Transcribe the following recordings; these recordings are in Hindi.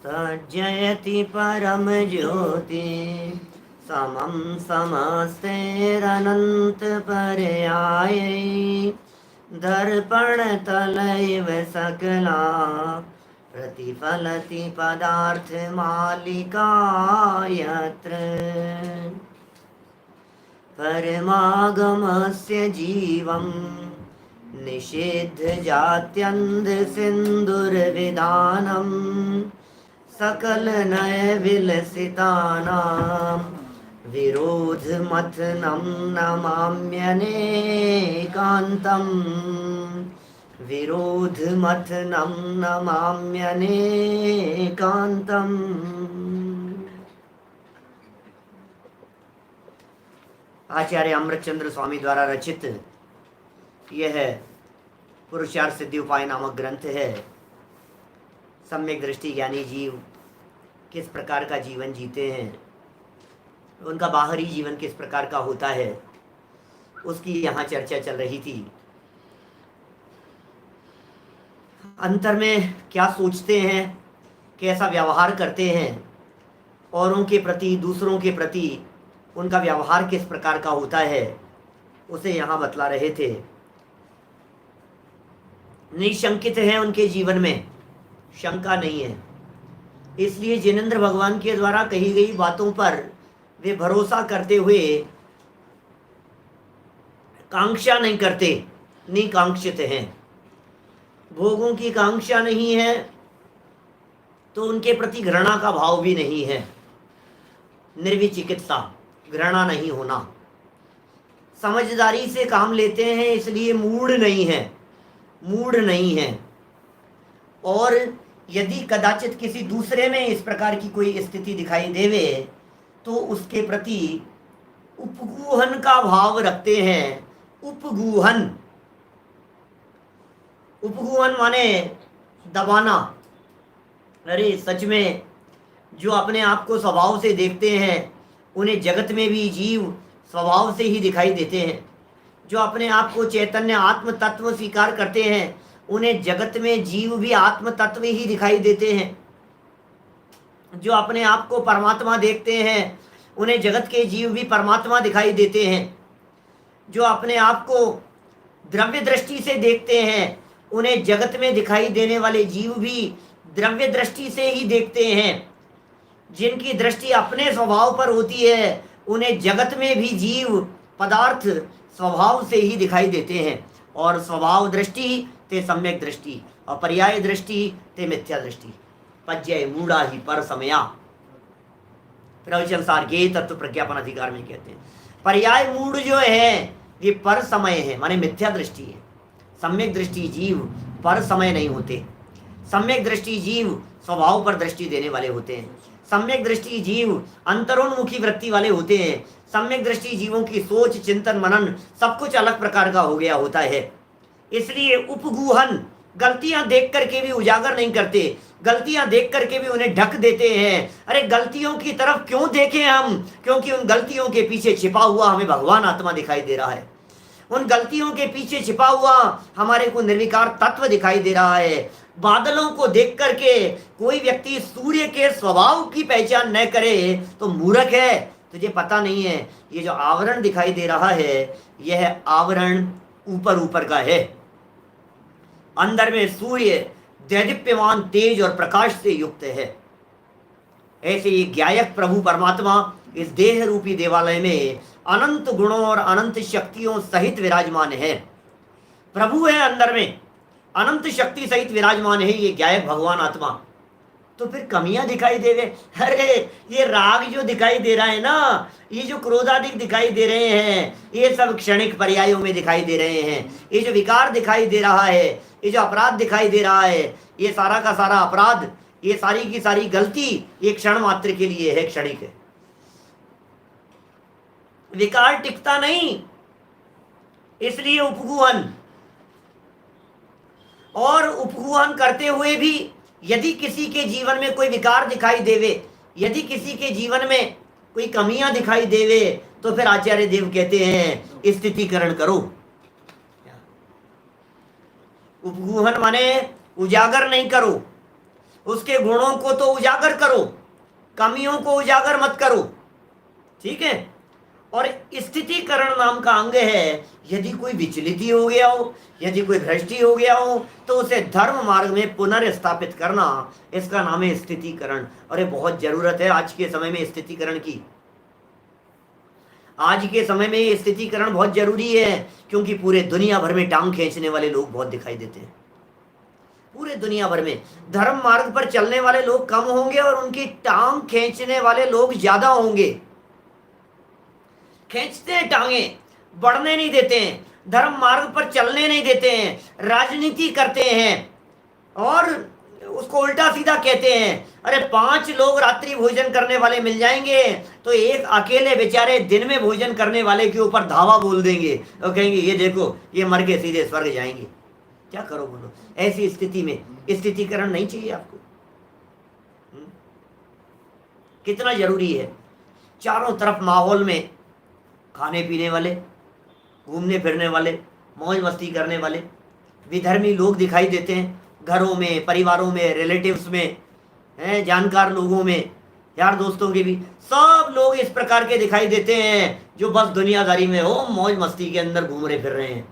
तज्जयति परम ज्योति समं समस्तेरनंत पर्यायै दर्पण तलैव सकला प्रतिफलति पदार्थ मालिका यत्र परमागमस्य जीवं निषेध जात्यन्ध सिन्दुर्विधानम् सकल नय विलसितानां विरोध मथनं नमाम्यनेकान्तम् विरोध मथनं नमाम्यनेकान्तम्। आचार्य अमृतचंद्र स्वामी द्वारा रचित यह पुरुषार्थ सिद्धि उपाय नामक ग्रंथ है। सम्यक दृष्टि ज्ञानी जीव किस प्रकार का जीवन जीते हैं, उनका बाहरी जीवन किस प्रकार का होता है, उसकी यहाँ चर्चा चल रही थी। अंतर में क्या सोचते हैं, कैसा व्यवहार करते हैं, औरों के प्रति, दूसरों के प्रति उनका व्यवहार किस प्रकार का होता है, उसे यहाँ बतला रहे थे। निशंकित है उनके जीवन में, शंका नहीं है। इसलिए जिनेंद्र भगवान के द्वारा कही गई बातों पर वे भरोसा करते हुए कांक्षा नहीं करते, निकांक्षित हैं। भोगों की कांक्षा नहीं है तो उनके प्रति घृणा का भाव भी नहीं है। निर्विचिकित्सा, घृणा नहीं होना, समझदारी से काम लेते हैं, इसलिए मूढ़ नहीं है, मूढ़ नहीं है। और यदि कदाचित किसी दूसरे में इस प्रकार की कोई स्थिति दिखाई देवे तो उसके प्रति उपगूहन का भाव रखते हैं। उपगूहन, उपगूहन माने दबाना। अरे सच में जो अपने आप को स्वभाव से देखते हैं उन्हें जगत में भी जीव स्वभाव से ही दिखाई देते हैं। जो अपने आप को चैतन्य आत्म तत्व स्वीकार करते हैं उन्हें जगत में जीव भी आत्म तत्व ही दिखाई देते हैं। जो अपने आप को परमात्मा देखते हैं उन्हें जगत के जीव भी परमात्मा दिखाई देते हैं। जो अपने आप को द्रव्य दृष्टि से देखते हैं उन्हें जगत में दिखाई देने वाले जीव भी द्रव्य दृष्टि से ही देखते हैं। जिनकी दृष्टि अपने स्वभाव पर होती है उन्हें जगत में भी जीव पदार्थ स्वभाव से ही दिखाई देते हैं। और स्वभाव दृष्टि ते सम्यक दृष्टि और पर्याय दृष्टि ते मिथ्या दृष्टि। पज्जय मूढ़ा ही पर समया, प्रवचन सार ये तत्व प्रज्ञापन अधिकार में कहते हैं। पर्याय मूढ़ जो है ये पर समय है, माने मिथ्या दृष्टि है। सम्यक दृष्टि जीव पर समय नहीं होते। सम्यक दृष्टि जीव स्वभाव पर दृष्टि देने वाले होते हैं। सम्यक दृष्टि जीव अंतरोन्मुखी वृत्ति वाले होते हैं। सम्यक दृष्टि जीवों की सोच, चिंतन, मनन सब कुछ अलग प्रकार का हो गया होता है। इसलिए उपगूहन, गलतियां देख करके भी उजागर नहीं करते, गलतियां देख करके भी उन्हें ढक देते हैं। अरे गलतियों की तरफ क्यों देखें हम, क्योंकि उन गलतियों के पीछे छिपा हुआ हमें भगवान आत्मा दिखाई दे रहा है। उन गलतियों के पीछे छिपा हुआ हमारे को निर्विकार तत्व दिखाई दे रहा है। बादलों को देख करके कोई व्यक्ति सूर्य के स्वभाव की पहचान न करे तो मूर्ख है। तुझे पता नहीं है ये जो आवरण दिखाई दे रहा है यह आवरण ऊपर ऊपर का है। अंदर में सूर्य दैदीप्यमान तेज और प्रकाश से युक्त है। ऐसे ये ज्ञायक प्रभु परमात्मा इस देह रूपी देवालय में अनंत गुणों और अनंत शक्तियों सहित विराजमान है। प्रभु है अंदर में, अनंत शक्ति सहित विराजमान है ये ज्ञायक भगवान आत्मा। तो फिर कमियां दिखाई देवे। अरे ये राग जो दिखाई दे रहा है ना, ये जो क्रोधादिक दिखाई दे रहे हैं, ये सब क्षणिक पर्यायों में दिखाई दे रहे हैं। ये जो विकार दिखाई दे रहा है, ये जो अपराध दिखाई दे रहा है, ये सारा का सारा अपराध, ये सारी की सारी गलती ये क्षण मात्र के लिए है, क्षणिक है। विकार टिकता नहीं, इसलिए उपगूहन। और उपगूहन करते हुए भी यदि किसी के जीवन में कोई विकार दिखाई देवे, यदि किसी के जीवन में कोई कमियां दिखाई देवे, तो फिर आचार्य देव कहते हैं स्थितिकरण करो। उपगूहन माने उजागर नहीं करो, उसके गुणों को तो उजागर करो, कमियों को उजागर मत करो, ठीक है। और स्थितिकरण नाम का अंग है, यदि कोई विचलित ही हो गया हो, यदि कोई भ्रष्ट ही हो गया हो, तो उसे धर्म मार्ग में पुनर्स्थापित करना, इसका नाम है स्थितिकरण। और ये बहुत जरूरत है आज के समय में स्थितिकरण की। आज के समय में ये स्थितिकरण बहुत जरूरी है, क्योंकि पूरे दुनिया भर में टांग खींचने वाले लोग बहुत दिखाई देते हैं। पूरे दुनिया भर में धर्म मार्ग पर चलने वाले लोग कम होंगे और उनकी टांग खींचने वाले लोग ज्यादा होंगे। खींचते हैं टांगे, बढ़ने नहीं देते हैं, धर्म मार्ग पर चलने नहीं देते हैं, राजनीति करते हैं और उसको उल्टा सीधा कहते हैं। अरे 5 लोग रात्रि भोजन करने वाले मिल जाएंगे तो एक अकेले बेचारे दिन में भोजन करने वाले के ऊपर धावा बोल देंगे और कहेंगे ये देखो ये मर के सीधे स्वर्ग जाएंगे। क्या करो बोलो, ऐसी स्थिति में स्थितिकरण नहीं चाहिए आपको। कितना जरूरी है। चारों तरफ माहौल में खाने पीने वाले, घूमने फिरने वाले, मौज मस्ती करने वाले विधर्मी लोग दिखाई देते हैं, घरों में, परिवारों में, रिलेटिव्स में, हैं, जानकार लोगों में, यार दोस्तों के भी, सब लोग इस प्रकार के दिखाई देते हैं जो बस दुनियादारी में हो, मौज मस्ती के अंदर घूम रहे फिर रहे हैं,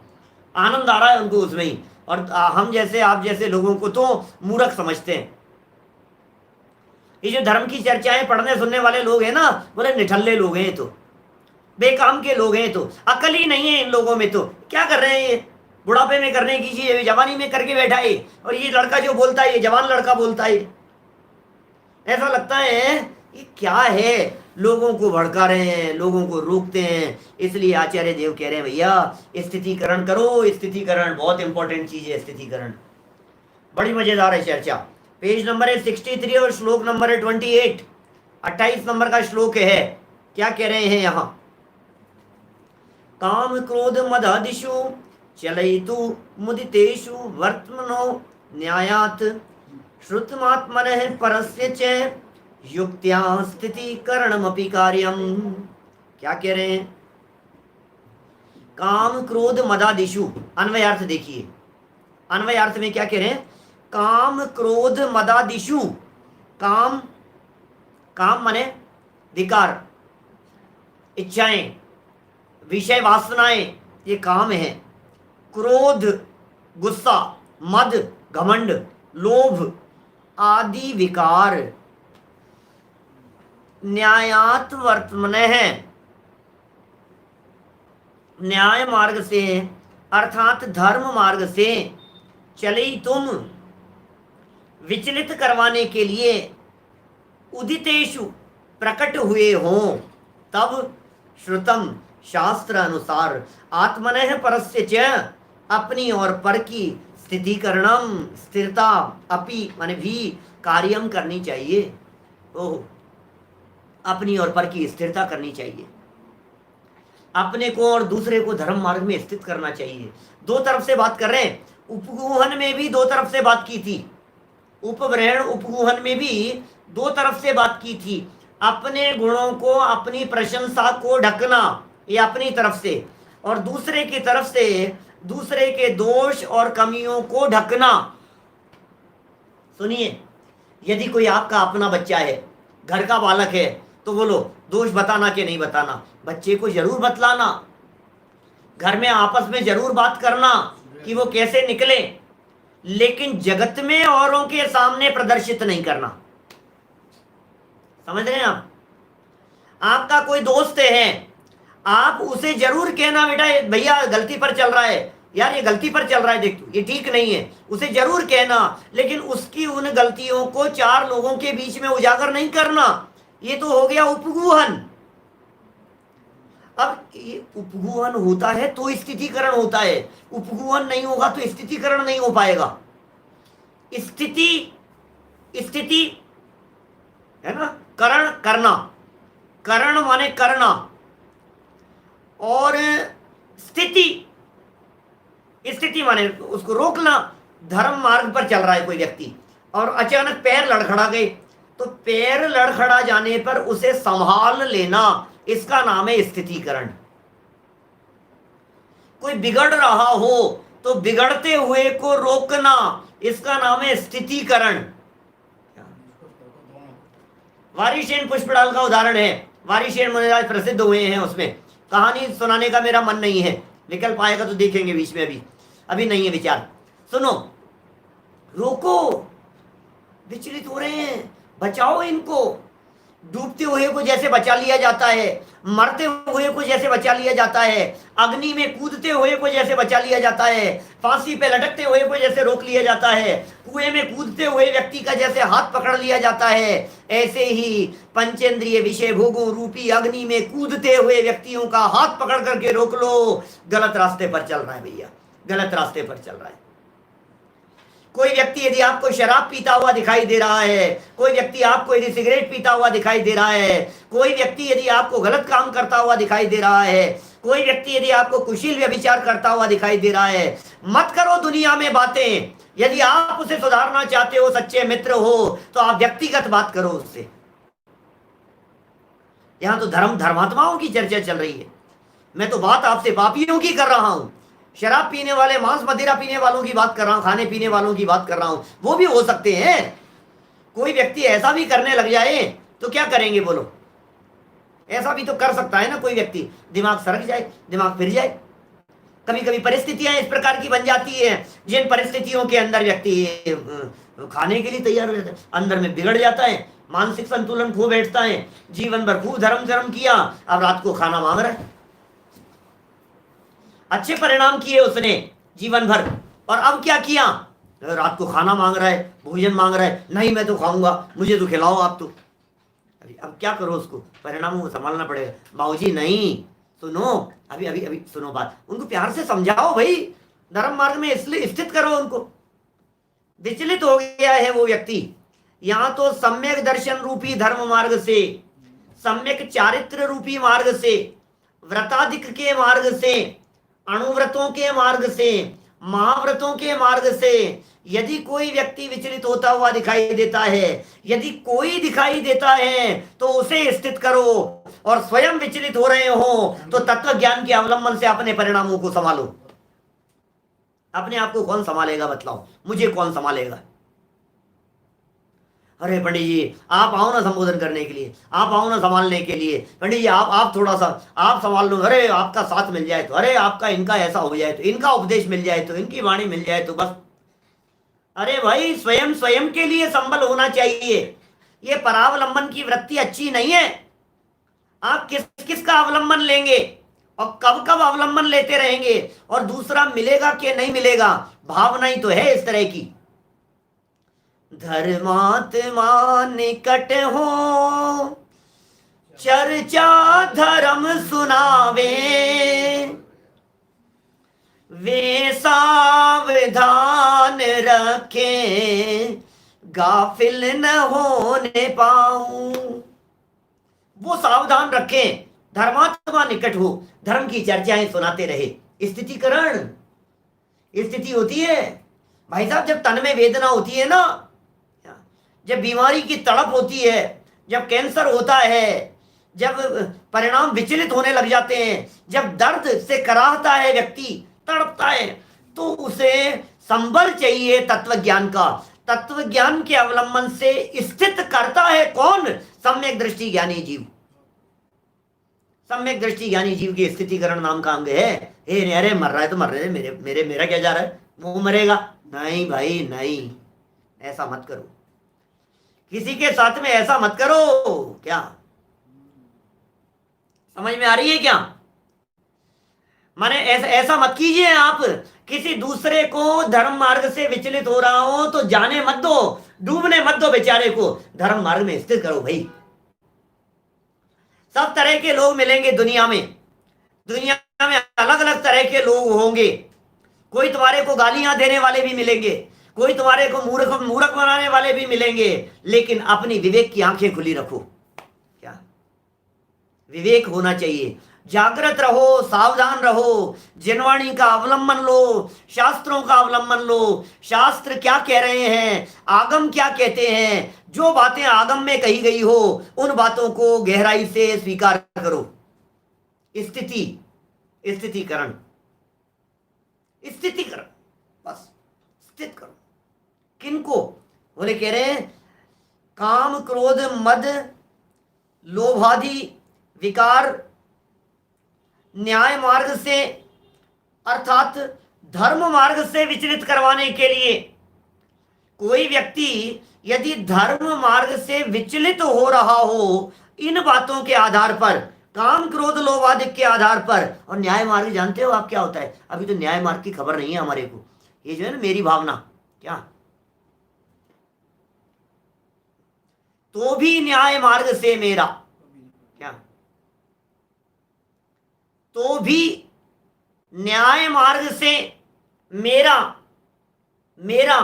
आनंद आ रहा है उनको उसमें ही। और हम जैसे आप जैसे लोगों को तो मूर्ख समझते हैं। ये जो धर्म की चर्चाएं पढ़ने सुनने वाले लोग हैं ना, बोले निठल्ले लोग हैं, तो बेकाम के लोग हैं, तो अकल ही नहीं है इन लोगों में, तो क्या कर रहे हैं ये, बुढ़ापे में करने की चीज जवानी में करके बैठा है। और ये लड़का जो बोलता है, ये जवान लड़का बोलता है, ऐसा लगता है ये क्या है, लोगों को भड़का रहे हैं, लोगों को रोकते हैं। इसलिए आचार्य देव कह रहे हैं भैया स्थितिकरण करो, स्थितिकरण बहुत इंपॉर्टेंट चीज है। स्थितिकरण बड़ी मजेदार है चर्चा। पेज नंबर है 63 और श्लोक नंबर है 28, 28 नंबर का श्लोक है। क्या कह रहे हैं यहाँ, काम क्रोध मदादिषु चलयितु मुदितेषु वर्त्मनो न्यायात् श्रुतमात्मनः परस्य च युक्त्या स्थितिकरणमपि कार्यम। क्या कह रहे हैं, काम क्रोध मदादिषु, अन्वयार्थ देखिए, अन्वयार्थ में क्या कह रहे हैं, काम क्रोध मदादिषु, काम, काम माने विकार, इच्छाएं, विषय वासनाएं, ये काम है। क्रोध गुस्सा, मद घमंड, लोभ आदि विकार, न्यायात वर्तमने है, न्याय मार्ग से अर्थात धर्म मार्ग से चली तुम विचलित करवाने के लिए उदितेषु प्रकट हुए हो, तब श्रुतम शास्त्र अनुसार आत्मनः परस्य च अपनी और पर की स्थितिकरणम स्थिरता अपि माने भी कार्यम करनी चाहिए। ओह, अपनी और पर की स्थिरता करनी चाहिए, अपने को और दूसरे को धर्म मार्ग में स्थित करना चाहिए। दो तरफ से बात कर रहे हैं। उपगूहन में भी दो तरफ से बात की थी, उपग्रहण उपगूहन में भी दो तरफ से बात की थी। अपने गुणों को, अपनी प्रशंसा को ढकना, ये अपनी तरफ से, और दूसरे की तरफ से दूसरे के दोष और कमियों को ढकना। सुनिए, यदि कोई आपका अपना बच्चा है, घर का बालक है, तो बोलो दोष बताना कि नहीं बताना, बच्चे को जरूर बतलाना, घर में आपस में जरूर बात करना कि वो कैसे निकले, लेकिन जगत में औरों के सामने प्रदर्शित नहीं करना। समझ रहे हैं आप? आपका कोई दोस्त है, आप उसे जरूर कहना बेटा भैया गलती पर चल रहा है, यार ये गलती पर चल रहा है, देख ये ठीक नहीं है, उसे जरूर कहना, लेकिन उसकी उन गलतियों को 4 लोगों के बीच में उजागर नहीं करना। ये तो हो गया उपगूहन। अब ये उपगूहन होता है तो स्थितिकरण होता है, उपगूहन नहीं होगा तो स्थितिकरण नहीं हो पाएगा। स्थिति, स्थिति है ना, करण करना, करण माने करना, और स्थिति, स्थिति माने उसको रोकना। धर्म मार्ग पर चल रहा है कोई व्यक्ति और अचानक पैर लड़खड़ा गए, तो पैर लड़खड़ा जाने पर उसे संभाल लेना, इसका नाम है स्थितिकरण। कोई बिगड़ रहा हो तो बिगड़ते हुए को रोकना, इसका नाम है स्थितिकरण। वारिशेन पुष्पडाल का उदाहरण है। वारिशेन मुनिराज प्रसिद्ध हुए हैं, उसमें कहानी सुनाने का मेरा मन नहीं है, विकल्प आएगा तो देखेंगे बीच में, अभी अभी नहीं है विचार। सुनो, रोको, विचलित हो रहे हैं, बचाओ इनको। डूबते हुए को जैसे बचा लिया जाता है, मरते हुए को जैसे बचा लिया जाता है, अग्नि में कूदते हुए को जैसे बचा लिया जाता है, फांसी पे लटकते हुए को जैसे रोक लिया जाता है, कुएं में कूदते हुए व्यक्ति का जैसे हाथ पकड़ लिया जाता है, ऐसे ही पंचेंद्रिय विषय भोगों रूपी अग्नि में कूदते हुए व्यक्तियों का हाथ पकड़ करके रोक लो। गलत रास्ते पर चल रहा है भैया, गलत रास्ते पर चल रहा है। कोई व्यक्ति यदि आपको शराब पीता हुआ दिखाई दे रहा है, कोई व्यक्ति आपको यदि सिगरेट पीता हुआ दिखाई दे रहा है, कोई व्यक्ति यदि आपको गलत काम करता हुआ दिखाई दे रहा है, कोई व्यक्ति यदि आपको कुशील व्यभिचार करता हुआ दिखाई दे रहा है, मत करो दुनिया में बातें। यदि आप उसे सुधारना चाहते हो, सच्चे मित्र हो, तो आप व्यक्तिगत बात करो उससे। यहां तो धर्मात्माओं की चर्चा चल रही है, मैं तो बात आपसे पापियों की कर रहा हूं। शराब पीने वाले, मांस मदिरा पीने वालों की बात कर रहा हूं, खाने पीने वालों की बात कर रहा हूं। वो भी हो सकते हैं, कोई व्यक्ति ऐसा भी करने लग जाए तो क्या करेंगे बोलो? ऐसा भी तो कर सकता है ना कोई व्यक्ति, दिमाग सरक जाए, दिमाग फिर जाए। कभी कभी परिस्थितियां इस प्रकार की बन जाती है, जिन परिस्थितियों के अंदर व्यक्ति खाने के लिए तैयार हो जाता है, अंदर में बिगड़ जाता है, मानसिक संतुलन खो बैठता है। जीवन भर खूब धर्म किया, अब रात को खाना मांग रहा है। अच्छे परिणाम किए उसने जीवन भर, और अब क्या किया? रात को खाना मांग रहा है, भोजन मांग रहा है। नहीं मैं तो खाऊंगा, मुझे तो खिलाओ आप तो। अरे अब क्या करो, उसको परिणामों को संभालना पड़ेगा। बाबूजी नहीं, सुनो, अभी अभी अभी सुनो बात, उनको प्यार से समझाओ भाई, धर्म मार्ग में इसलिए स्थित करो उनको। विचलित हो गया है वो व्यक्ति, यहां तो सम्यक दर्शन रूपी धर्म मार्ग से, सम्यक चारित्र रूपी मार्ग से, व्रताधिक के मार्ग से, अणुव्रतों के मार्ग से, महाव्रतों के मार्ग से यदि कोई व्यक्ति विचलित होता हुआ दिखाई देता है, यदि कोई दिखाई देता है, तो उसे स्थित करो। और स्वयं विचलित हो रहे हो तो तत्व ज्ञान के अवलंबन से अपने परिणामों को संभालो। अपने आप को कौन संभालेगा बताओ? मुझे कौन संभालेगा? अरे पंडित जी आप आओ ना संबोधन करने के लिए, आप आओ ना संभालने के लिए। पंडित जी आप थोड़ा सा आप संभाल लो। अरे आपका साथ मिल जाए तो, अरे आपका इनका ऐसा हो जाए तो, इनका उपदेश मिल जाए तो, इनकी वाणी मिल जाए तो बस। अरे भाई स्वयं के लिए संबल होना चाहिए। ये परावलंबन की वृत्ति अच्छी नहीं है। आप किसका अवलंबन लेंगे और कब अवलंबन लेते रहेंगे, और दूसरा मिलेगा कि नहीं मिलेगा, भावना ही तो है इस तरह की। धर्मात्मा निकट हो, चर्चा धर्म सुनावे, वे सावधान रखे, गाफिल न होने पाऊं। वो सावधान रखें, धर्मात्मा निकट हो, धर्म की चर्चाएं सुनाते रहे। स्थितिकरण, स्थिति होती है भाई साहब, जब तन में वेदना होती है ना, जब बीमारी की तड़प होती है, जब कैंसर होता है, जब परिणाम विचलित होने लग जाते हैं, जब दर्द से कराहता है व्यक्ति, तड़पता है, तो उसे संबल चाहिए तत्व ज्ञान का। तत्व ज्ञान के अवलंबन से स्थित करता है कौन? सम्यक दृष्टि ज्ञानी जीव। सम्यक दृष्टि ज्ञानी जीव की स्थितिकरण नाम का अंग है। अरे मर रहा है तो मर रहे, मेरा क्या जा रहा है, वो मरेगा। नहीं भाई नहीं, ऐसा मत करो, किसी के साथ में ऐसा मत करो। क्या समझ में आ रही है क्या? माने ऐसा मत कीजिए आप, किसी दूसरे को धर्म मार्ग से विचलित हो रहा हो तो जाने मत दो, डूबने मत दो बेचारे को, धर्म मार्ग में स्थित करो भाई। सब तरह के लोग मिलेंगे दुनिया में अलग अलग तरह के लोग होंगे। कोई तुम्हारे को गालियां देने वाले भी मिलेंगे, कोई तुम्हारे को मूर्ख बनाने वाले भी मिलेंगे, लेकिन अपनी विवेक की आंखें खुली रखो। क्या विवेक होना चाहिए, जागृत रहो, सावधान रहो, जिनवाणी का अवलंबन लो, शास्त्रों का अवलंबन लो। शास्त्र क्या कह रहे हैं, आगम क्या कहते हैं, जो बातें आगम में कही गई हो उन बातों को गहराई से स्वीकार करो। स्थितिकरण, बस स्थित करो। किनको? बोले कह रहे हैं काम क्रोध मद लोभादि विकार न्याय मार्ग से अर्थात धर्म मार्ग से विचलित करवाने के लिए कोई व्यक्ति यदि धर्म मार्ग से विचलित हो रहा हो इन बातों के आधार पर, काम क्रोध लोभ आदि के आधार पर, और न्याय मार्ग जानते हो आप क्या होता है? अभी तो न्याय मार्ग की खबर नहीं है हमारे को। ये जो है ना मेरी भावना, क्या तो भी न्याय मार्ग से मेरा, क्या तो भी न्याय मार्ग से मेरा मेरा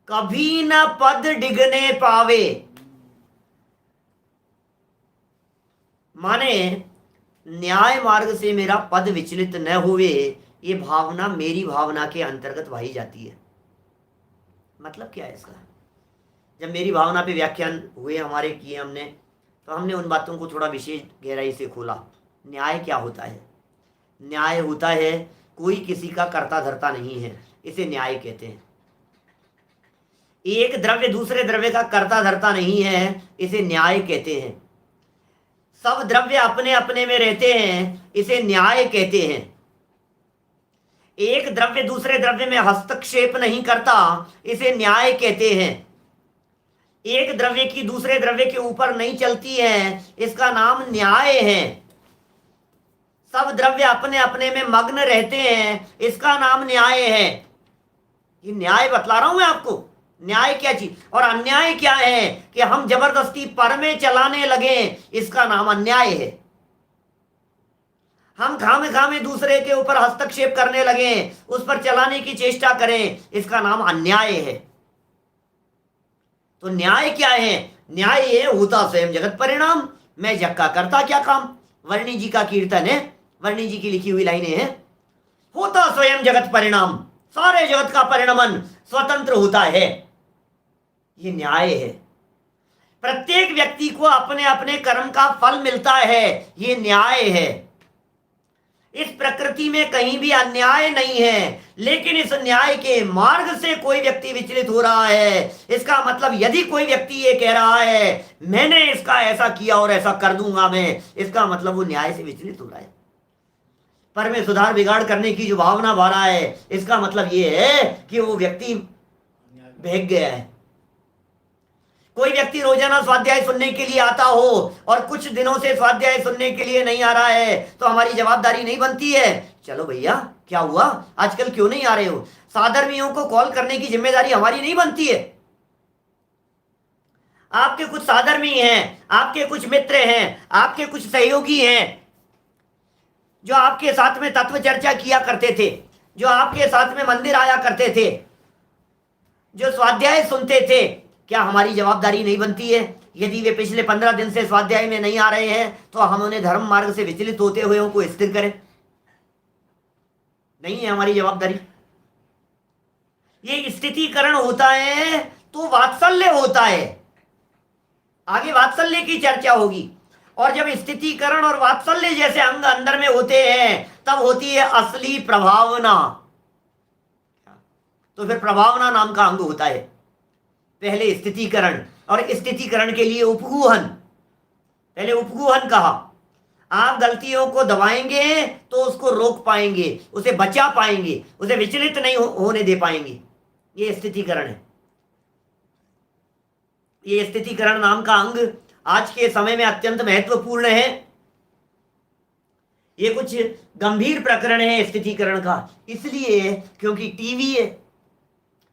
कभी न पद डिगने पावे। माने न्याय मार्ग से मेरा पद विचलित न हुए, ये भावना मेरी भावना के अंतर्गत भाई जाती है। मतलब क्या है इसका? जब मेरी भावना पे व्याख्यान हुए हमारे किए हमने, तो हमने उन बातों को थोड़ा विशेष गहराई से खोला। न्याय क्या होता है? न्याय होता है कोई किसी का कर्ता धर्ता नहीं है, इसे न्याय कहते हैं। एक द्रव्य दूसरे द्रव्य का कर्ता धर्ता नहीं है, इसे न्याय कहते हैं। सब द्रव्य अपने अपने में रहते हैं, इसे न्याय कहते हैं। एक द्रव्य दूसरे द्रव्य में हस्तक्षेप नहीं करता, इसे न्याय कहते हैं। एक द्रव्य की दूसरे द्रव्य के ऊपर नहीं चलती है, इसका नाम न्याय है। सब द्रव्य अपने अपने में मग्न रहते हैं, इसका नाम न्याय है। ये न्याय बतला रहा हूं मैं आपको। न्याय क्या चीज, और अन्याय क्या है कि हम जबरदस्ती पर में चलाने लगे, इसका नाम अन्याय है। हम खामे खामे दूसरे के ऊपर हस्तक्षेप करने लगे, उस पर चलाने की चेष्टा करें, इसका नाम अन्याय है। तो न्याय क्या है? न्याय है होता स्वयं जगत परिणाम, मैं जग का करता क्या काम। वर्णी जी का कीर्तन है, वर्णी जी की लिखी हुई लाइनें हैं। होता स्वयं जगत परिणाम, सारे जगत का परिणमन स्वतंत्र होता है, ये न्याय है। प्रत्येक व्यक्ति को अपने अपने कर्म का फल मिलता है, ये न्याय है। इस प्रकृति में कहीं भी अन्याय नहीं है, लेकिन इस न्याय के मार्ग से कोई व्यक्ति विचलित हो रहा है। इसका मतलब यदि कोई व्यक्ति ये कह रहा है मैंने इसका ऐसा किया और ऐसा कर दूंगा मैं, इसका मतलब वो न्याय से विचलित हो रहा है। पर में सुधार बिगाड़ करने की जो भावना भा रहा है, इसका मतलब ये है कि वो व्यक्ति बहक गया है। कोई व्यक्ति रोजाना स्वाध्याय सुनने के लिए आता हो और कुछ दिनों से स्वाध्याय सुनने के लिए नहीं आ रहा है, तो हमारी जवाबदारी नहीं बनती है, चलो भैया क्या हुआ, आजकल क्यों नहीं आ रहे हो? साधर्मियों को कॉल करने की जिम्मेदारी हमारी नहीं बनती है? आपके कुछ साधर्मी हैं, आपके कुछ मित्र हैं, आपके कुछ सहयोगी हैं जो आपके साथ में तत्व चर्चा किया करते थे, जो आपके साथ में मंदिर आया करते थे, जो स्वाध्याय सुनते थे, क्या हमारी जवाबदारी नहीं बनती है? यदि वे पिछले 15 दिन से स्वाध्याय में नहीं आ रहे हैं, तो हम उन्हें धर्म मार्ग से विचलित होते हुए उनको स्थिर करें। नहीं है हमारी जवाबदारी? ये स्थितिकरण होता है तो वात्सल्य होता है। आगे वात्सल्य की चर्चा होगी, और जब स्थितिकरण और वात्सल्य जैसे अंग अंदर में होते हैं, तब होती है असली प्रभावना। तो फिर प्रभावना नाम का अंग होता है। पहले स्थितिकरण, और स्थितिकरण के लिए उपगूहन। पहले उपगूहन कहा, आप गलतियों को दबाएंगे तो उसको रोक पाएंगे, उसे बचा पाएंगे, उसे विचलित नहीं होने दे पाएंगे। ये स्थितिकरण है। ये स्थितिकरण नाम का अंग आज के समय में अत्यंत महत्वपूर्ण है। ये कुछ गंभीर प्रकरण है स्थितिकरण का, इसलिए क्योंकि टीवी है,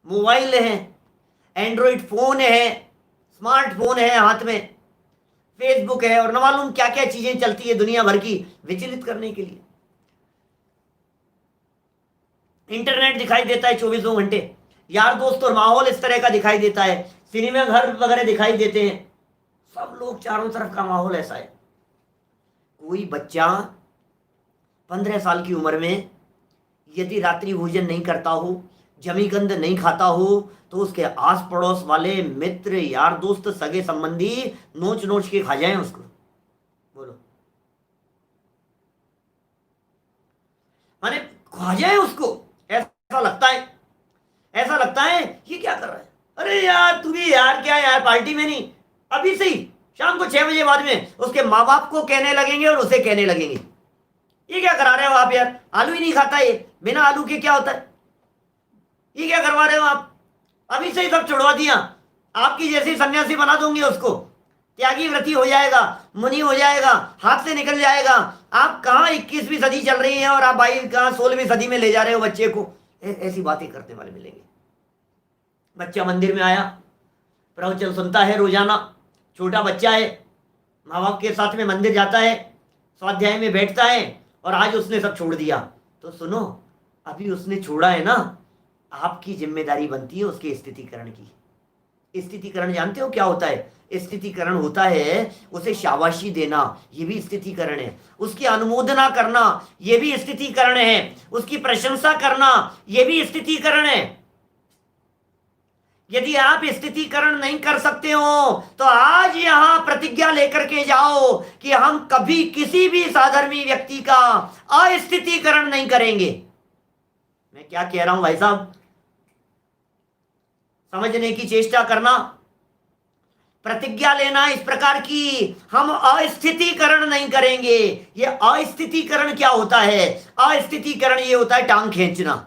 मोबाइल है, एंड्रॉइड फोन है, स्मार्टफोन है हाथ में, फेसबुक है, और न मालूम क्या क्या चीजें चलती है दुनिया भर की विचलित करने के लिए। इंटरनेट दिखाई देता है 24 घंटे, यार दोस्त और माहौल इस तरह का दिखाई देता है, सिनेमा घर वगैरह दिखाई देते हैं, सब लोग चारों तरफ का माहौल ऐसा है। कोई बच्चा 15 साल की उम्र में यदि रात्रि भोजन नहीं करता हो, जमीगंध नहीं खाता हो, तो उसके आस पड़ोस वाले मित्र, यार दोस्त, सगे संबंधी नोच नोच के खा जाएं उसको। बोलो, माने खा जाए उसको। ऐसा लगता है, ये क्या कर रहा है, अरे यार तू भी यार, क्या यार पार्टी में नहीं, अभी से ही शाम को 6 बजे बाद में उसके माँ बाप को कहने लगेंगे और उसे कहने लगेंगे। ये क्या करा रहे हो आप यार, आलू ही नहीं खाता ये, बिना आलू के क्या होता है, ये क्या करवा रहे हो आप, अभी से ही सब छुड़वा दिया, आपकी जैसी सन्यासी बना दूंगी उसको, त्यागी व्रती हो जाएगा, मुनि हो जाएगा, हाथ से निकल जाएगा। आप कहाँ 21वीं सदी चल रही है और आप भाई कहाँ 16वीं सदी में ले जा रहे हो बच्चे को। ऐसी बातें करने वाले मिलेंगे। बच्चा मंदिर में आया, प्रवचन सुनता है रोजाना, छोटा बच्चा है, माँ बाप के साथ में मंदिर जाता है, स्वाध्याय में बैठता है, और आज उसने सब छोड़ दिया। तो सुनो, अभी उसने छोड़ा है ना, आपकी जिम्मेदारी बनती है उसके स्थितिकरण की। स्थितिकरण जानते हो क्या होता है? स्थितिकरण होता है उसे शाबाशी देना, ये भी स्थितिकरण है। उसकी अनुमोदना करना, ये भी स्थितिकरण है। उसकी प्रशंसा करना, ये भी स्थितिकरण है। यदि आप स्थितिकरण नहीं कर सकते हो तो आज यहां प्रतिज्ञा लेकर के जाओ कि हम कभी किसी भी साधर्मी व्यक्ति का अस्थितिकरण नहीं करेंगे। मैं क्या कह रहा हूं भाई साहब, समझने की चेष्टा करना। प्रतिज्ञा लेना इस प्रकार की, हम अस्थितिकरण नहीं करेंगे। ये अस्थितिकरण क्या होता है? अस्थितिकरण ये होता है टांग खींचना।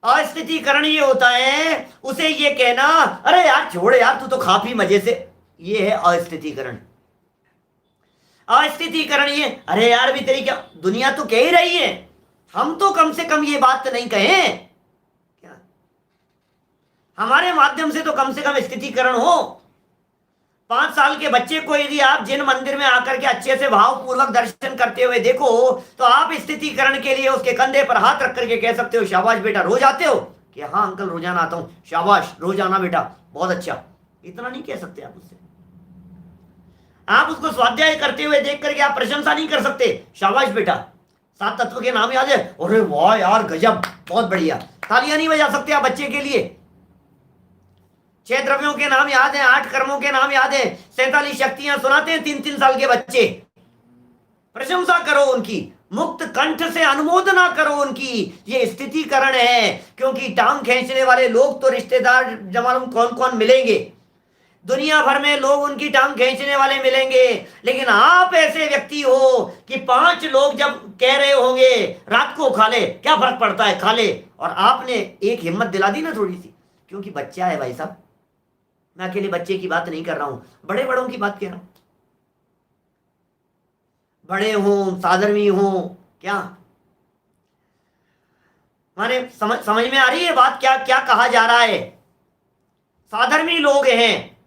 अस्थितिकरण ये होता है उसे ये कहना, अरे यार छोड़ यार, तू तो खा पी मजे से, ये है अस्थितिकरण। अस्थितिकरण ये, अरे यार भी तेरी क्या, दुनिया तो कह ही रही है, हम तो कम से कम ये बात नहीं कहें क्या, हमारे माध्यम से तो कम से कम स्थितिकरण हो। 5 साल के बच्चे को यदि आप जिन मंदिर में आकर के अच्छे से भावपूर्वक दर्शन करते हुए देखो तो आप स्थितिकरण के लिए उसके कंधे पर हाथ रख करके कह सकते हो, शाबाश बेटा, रोज आते हो? कि हाँ अंकल रोजाना आता हूं। शाबाश, रोज आना बेटा, बहुत अच्छा। इतना नहीं कह सकते आप उससे। आप उसको स्वाध्याय करते हुए देख करके आप प्रशंसा नहीं कर सकते, शाबाश बेटा, 7 तत्व के नाम याद है, अरे वाह यार गजब, बहुत बढ़िया। तालियां नहीं बजा सकते आप बच्चे के लिए। 6 द्रव्यों के नाम याद हैं, 8 कर्मों के नाम याद हैं, 47 शक्तियां सुनाते हैं 3-3 साल के बच्चे। प्रशंसा करो उनकी, मुक्त कंठ से अनुमोदना करो उनकी। ये स्थितिकरण है। क्योंकि टांग खींचने वाले लोग तो रिश्तेदार जमालूम कौन कौन मिलेंगे, दुनिया भर में लोग उनकी टांग खींचने वाले मिलेंगे, लेकिन आप ऐसे व्यक्ति हो कि 5 लोग जब कह रहे होंगे रात को खा ले, क्या फर्क पड़ता है, खा ले, और आपने एक हिम्मत दिला दी ना थोड़ी सी, क्योंकि बच्चा है भाई साहब। मैं अकेले बच्चे की बात नहीं कर रहा हूं, बड़े बड़ों की बात कह रहा हूं। बड़े हों, साधर्मी हों, क्या माने समझ में आ रही है बात? क्या क्या कहा जा रहा है? साधर्मी लोग हैं,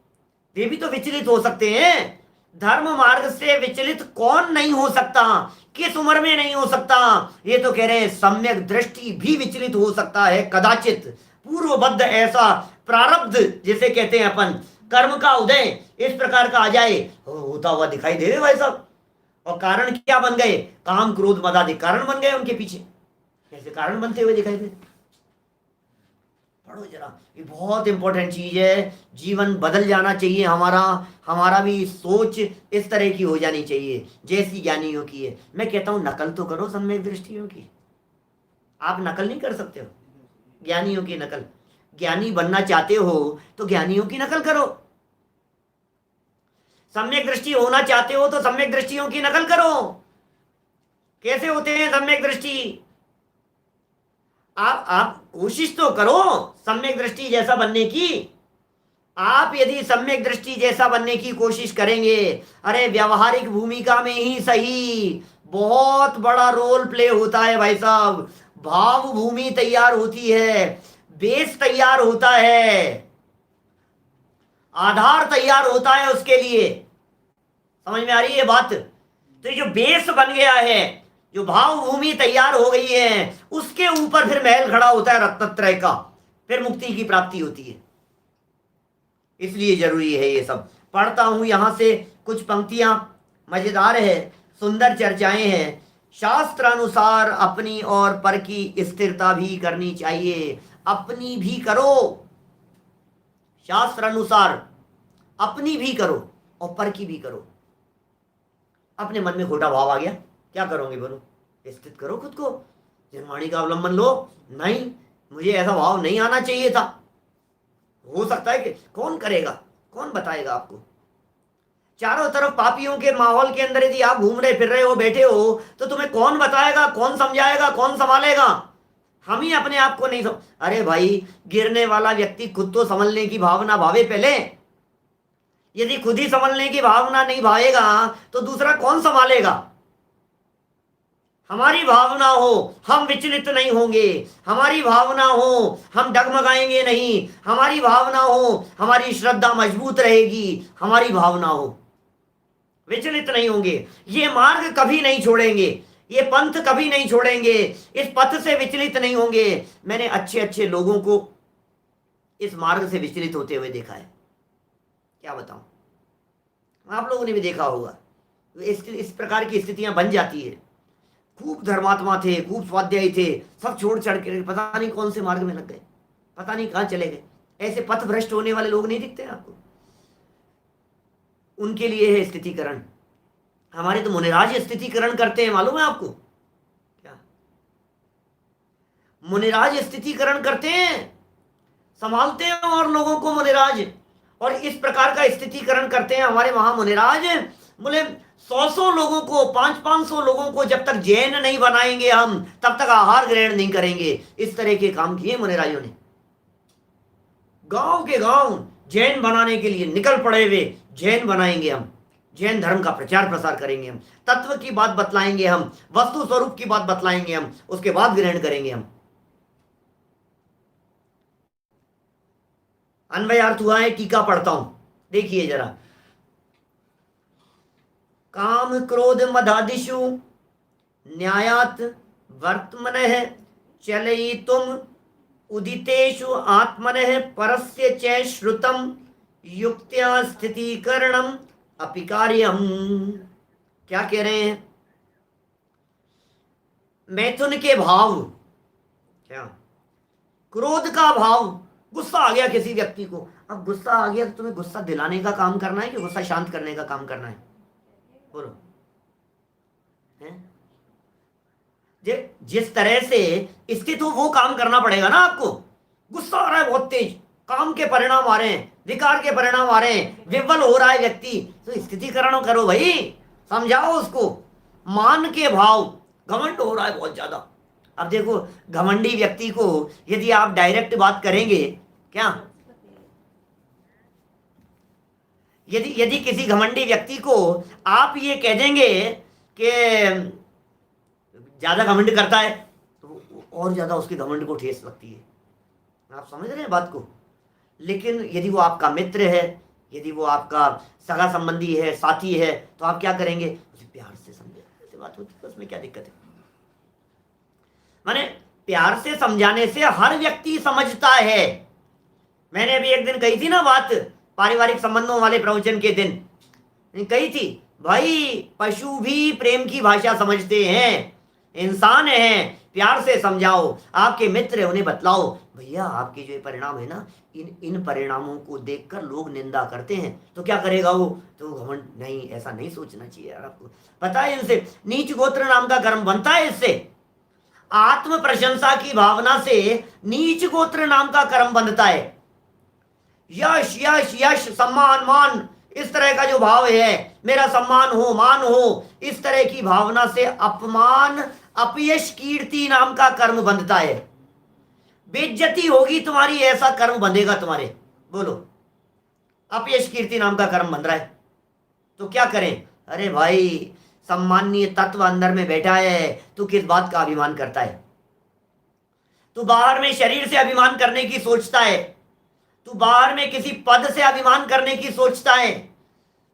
वे भी तो विचलित हो सकते हैं। धर्म मार्ग से विचलित कौन नहीं हो सकता, किस उम्र में नहीं हो सकता? ये तो कह रहे हैं सम्यक दृष्टि भी विचलित हो सकता है कदाचित। पूर्वबद्ध ऐसा प्रारब्ध जिसे कहते हैं अपन, कर्म का उदय इस प्रकार का आ जाए, होता हुआ दिखाई दे रहे भाई साहब। और कारण क्या बन गए? काम क्रोध मद आदि कारण बन गए उनके पीछे। कैसे कारण बनते हुए दिखाई दे? पढ़ो जरा, ये बहुत इंपॉर्टेंट चीज है। जीवन बदल जाना चाहिए हमारा, हमारा भी सोच इस तरह की हो जानी चाहिए जैसी ज्ञानियों की है। मैं कहता हूं नकल तो करो सम्यक दृष्टियों की। आप नकल नहीं कर सकते हो ज्ञानियों की नकल। ज्ञानी बनना चाहते हो तो ज्ञानियों की नकल करो। सम्यक दृष्टि होना चाहते हो तो सम्यक दृष्टियों की नकल करो। कैसे होते हैं सम्यक दृष्टि? आप कोशिश तो करो सम्यक दृष्टि जैसा बनने की। आप यदि सम्यक दृष्टि जैसा बनने की कोशिश करेंगे, अरे व्यावहारिक भूमिका में ही सही बहुत बड़ा रोल प्ले होता है भाई साहब। भाव भूमि तैयार होती है, बेस तैयार होता है, आधार तैयार होता है उसके लिए। समझ में आ रही है बात? तो ये जो बेस बन गया है, जो भाव भूमि तैयार हो गई है, उसके ऊपर फिर महल खड़ा होता है रत्नत्रय का, फिर मुक्ति की प्राप्ति होती है। इसलिए जरूरी है ये सब। पढ़ता हूं यहां से कुछ पंक्तियां, मजेदार है, सुंदर चर्चाएं हैं। शास्त्र अनुसार अपनी और पर की स्थिरता भी करनी चाहिए। अपनी भी करो, शास्त्र अनुसार अपनी भी करो और पर की भी करो। अपने मन में खोटा भाव आ गया, क्या करोगे बोलो? स्थित करो खुद को, जनवाणी का अवलंबन लो। नहीं, मुझे ऐसा भाव नहीं आना चाहिए था। हो सकता है कि कौन करेगा, कौन बताएगा आपको? चारों तरफ पापियों के माहौल के अंदर यदि आप घूम रहे फिर रहे हो, बैठे हो, तो तुम्हें कौन बताएगा, कौन समझाएगा, कौन संभालेगा? हम ही अपने आप को नहीं अरे भाई, गिरने वाला व्यक्ति खुद तो संभलने की भावना भावे पहले। यदि खुद ही संभलने की भावना नहीं भावेगा तो दूसरा कौन संभालेगा? हमारी भावना हो हम विचलित नहीं होंगे, हमारी भावना हो हम डगमगाएंगे नहीं, हमारी भावना हो हमारी श्रद्धा मजबूत रहेगी, हमारी भावना हो विचलित नहीं होंगे, ये मार्ग कभी नहीं छोड़ेंगे, ये पंथ कभी नहीं छोड़ेंगे, इस पथ से विचलित नहीं होंगे। मैंने अच्छे अच्छे लोगों को इस मार्ग से विचलित होते हुए देखा है, क्या बताऊं, आप लोगों ने भी देखा होगा। इस प्रकार की स्थितियां बन जाती है। खूब धर्मात्मा थे, खूब स्वाध्यायी थे, सब छोड़ चढ़ के पता नहीं कौन से मार्ग में लग गए, पता नहीं कहां चले गए। ऐसे पथ भ्रष्ट होने वाले लोग नहीं दिखते आपको? उनके लिए है स्थितिकरण। हमारे तो मुनिराज स्थितिकरण करते हैं, मालूम है आपको? क्या मुनिराज स्थितिकरण करते हैं, संभालते हैं और लोगों को मुनिराज, और इस प्रकार का स्थितिकरण करते हैं हमारे वहां मुनिराज। बोले 100 लोगों को, 500 लोगों को जब तक जैन नहीं बनाएंगे हम, तब तक आहार ग्रहण नहीं करेंगे। इस तरह के काम किए मुनिराजों ने। गांव के गांव जैन बनाने के लिए निकल पड़े हुए, जैन बनाएंगे हम, जैन धर्म का प्रचार प्रसार करेंगे हम, तत्व की बात बतलाएंगे हम, वस्तु स्वरूप की बात बतलाएंगे हम, उसके बाद ग्रहण करेंगे हम। अन्वयार्थ हुआ है, टीका पढ़ता हूं, देखिए जरा। काम क्रोध मदादिषु न्यायात वर्तमनः चलयितुम उदितेषु आत्मनः परस्य च श्रुतम युक्त्या स्थितीकरणम अपि कार्यम। क्या कह रहे हैं? मैथुन के भाव, क्या क्रोध का भाव, गुस्सा आ गया किसी व्यक्ति को। अब गुस्सा आ गया तो तुम्हें गुस्सा दिलाने का काम करना है कि गुस्सा शांत करने का काम करना है? बोलो। जिस तरह से स्थित हो वो काम करना पड़ेगा ना आपको। गुस्सा आ रहा है बहुत तेज, काम के परिणाम आ रहे हैं, विकार के परिणाम आ रहे हैं, विवल हो रहा है व्यक्ति, तो स्थितिकरण करो भाई, समझाओ उसको। मान के भाव, घमंड हो रहा है बहुत ज्यादा। अब देखो, घमंडी व्यक्ति को यदि आप डायरेक्ट बात करेंगे, क्या यदि किसी घमंडी व्यक्ति को आप ये कह देंगे कि ज्यादा घमंड करता है, तो और ज्यादा उसके घमंड को ठेस लगती है। आप समझ रहे हैं बात को? लेकिन यदि वो आपका मित्र है, यदि वो आपका सगा संबंधी है, साथी है, तो आप क्या करेंगे? उसे प्यार से समझे, ऐसी बात होती है, उसमें क्या दिक्कत है? माने प्यार से समझाने से हर व्यक्ति समझता है। मैंने अभी एक दिन कही थी ना बात, पारिवारिक संबंधों वाले प्रवचन के दिन कही थी, भाई पशु भी प्रेम की भाषा समझते हैं, इंसान है, प्यार से समझाओ। आपके मित्र है, उन्हें बतलाओ, भैया आपके जो परिणाम है ना, इन परिणामों को देखकर लोग निंदा करते हैं, तो क्या करेगा वो? तो घमंड नहीं, ऐसा नहीं सोचना चाहिए यार। आपको पता है इनसे नीच गोत्र नाम का कर्म बनता है, इससे आत्म प्रशंसा की भावना से नीच गोत्र नाम का कर्म बनता है। यश यश यश, सम्मान मान, इस तरह का जो भाव है, मेरा सम्मान हो, मान हो, इस तरह की भावना से अपमान अपयश कीर्ति नाम का कर्म बंधता है। बेइज्जती होगी तुम्हारी, ऐसा कर्म बंधेगा तुम्हारे। बोलो, अपयश कीर्ति नाम का कर्म बंध रहा है, तो क्या करें? अरे भाई, सम्माननीय तत्व अंदर में बैठा है, तू किस बात का अभिमान करता है? तू बाहर में शरीर से अभिमान करने की सोचता है, तू बाहर में किसी पद से अभिमान करने की सोचता है,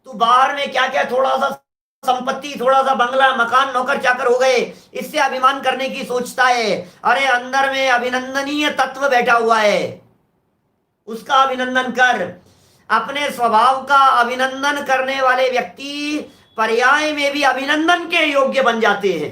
तू बाहर में क्या क्या थोड़ा सा संपत्ति, थोड़ा सा बंगला, मकान, नौकर चाकर हो गए, इससे अभिमान करने की सोचता है। अरे अंदर में अभिनंदनीय तत्व बैठा हुआ है, उसका अभिनंदन कर। अपने स्वभाव का अभिनंदन करने वाले व्यक्ति पर्याय में भी अभिनंदन के योग्य बन जाते हैं।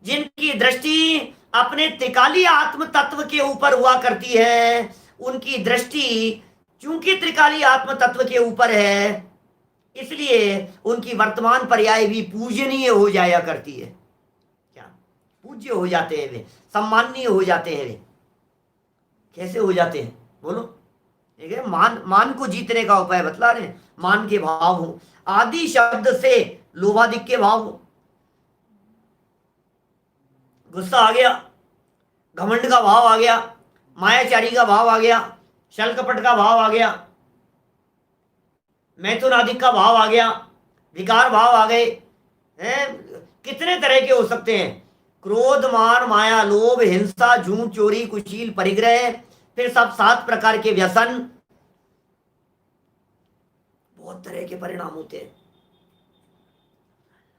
जिनकी दृष्टि अपने त्रिकाली आत्म तत्व के ऊपर हुआ करती है, उनकी दृष्टि चूंकि त्रिकाली आत्म तत्व के ऊपर है, इसलिए उनकी वर्तमान पर्याय भी पूजनीय हो जाया करती है। क्या पूज्य हो जाते हैं वे, सम्माननीय हो जाते हैं वे। कैसे हो जाते हैं? बोलो। ठीक है, मान मान को जीतने का उपाय बतला रहे हैं। मान के भाव हो, आदि शब्द से लोभादिक के भाव हो, गुस्सा आ गया, घमंड का भाव आ गया, मायाचारी का भाव आ गया, छल कपट का भाव आ गया, मैथुन आदि का भाव आ गया, विकार भाव आ गए हैं। कितने तरह के हो सकते हैं, क्रोध, मान, माया, लोभ, हिंसा, झूठ, चोरी, कुशील, परिग्रह, फिर सब 7 प्रकार के व्यसन, बहुत तरह के परिणाम होते हैं।